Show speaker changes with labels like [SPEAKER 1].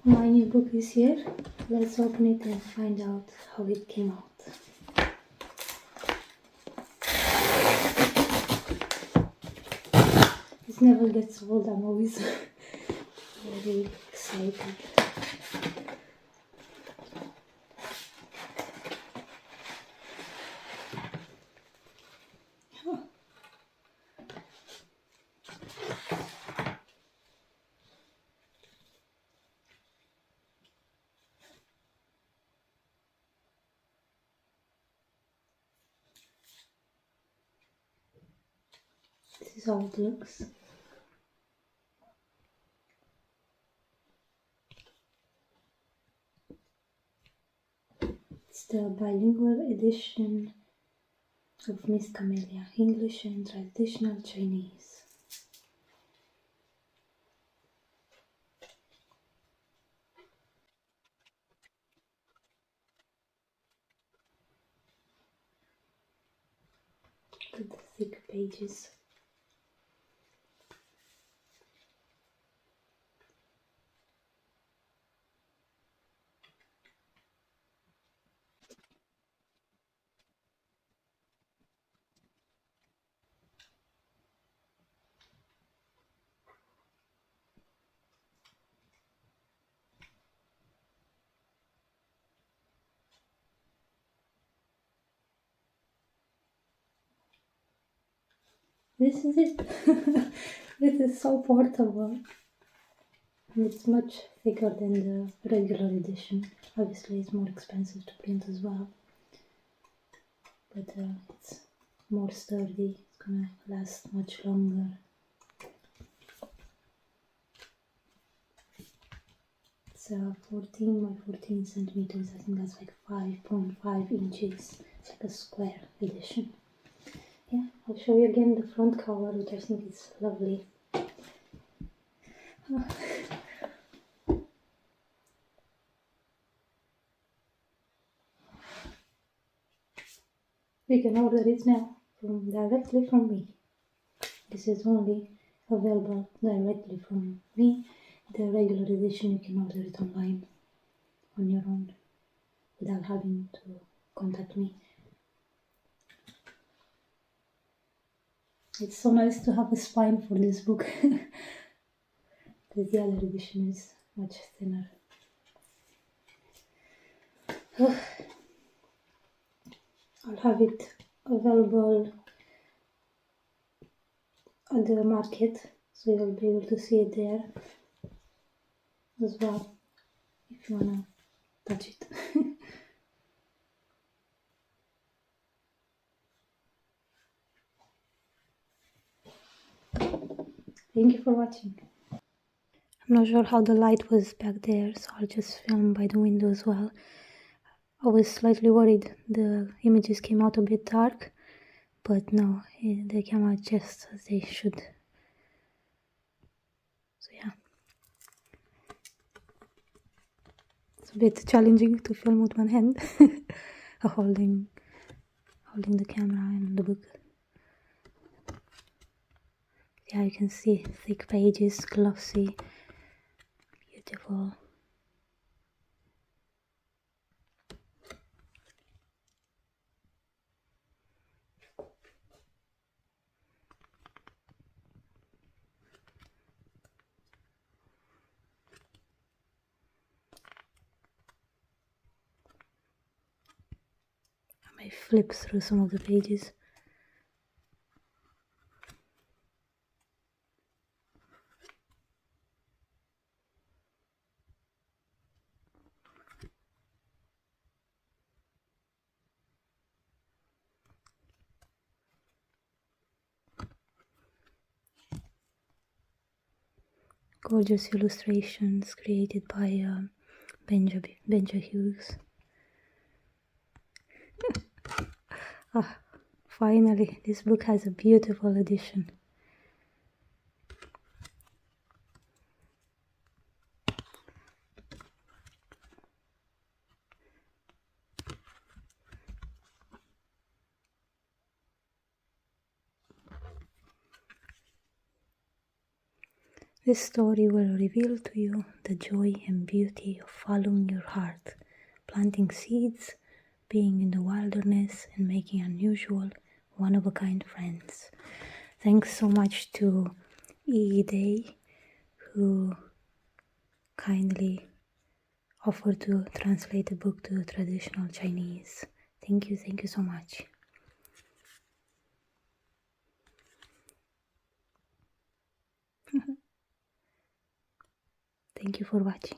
[SPEAKER 1] My new book is here. Let's open it and find out how it came out. It never gets old, I'm always very excited. This is how it looks. It's the bilingual edition of Miss Camelia, English and traditional Chinese. Look at the thick pages. This is it. This is so portable. It's much thicker than the regular edition. Obviously it's more expensive to print as well. But it's more sturdy. It's gonna last much longer. It's 14 by 14 centimeters. I think that's like 5.5 inches. It's like a square edition. Yeah, I'll show you again the front cover, which I think is lovely. You can order it now directly from me. This is only available directly from me. The regular edition you can order it online on your own without having to contact me. It's so nice to have a spine for this book because the other edition is much thinner. I'll have it available at the market, so you'll be able to see it there as well if you wanna touch it. Thank you for watching. I'm not sure how the light was back there, so I'll just film by the window as well. I was slightly worried the images came out a bit dark, but no, they came out just as they should. So yeah, it's a bit challenging to film with one hand, holding the camera and the book. Yeah, you can see thick pages, glossy, beautiful. I may flip through some of the pages. Gorgeous illustrations created by Benja Hughes. Finally, this book has a beautiful edition. This story will reveal to you the joy and beauty of following your heart, planting seeds, being in the wilderness, and making unusual, one-of-a-kind friends. Thanks so much to Day, who kindly offered to translate the book to traditional Chinese. Thank you so much. Thank you for watching.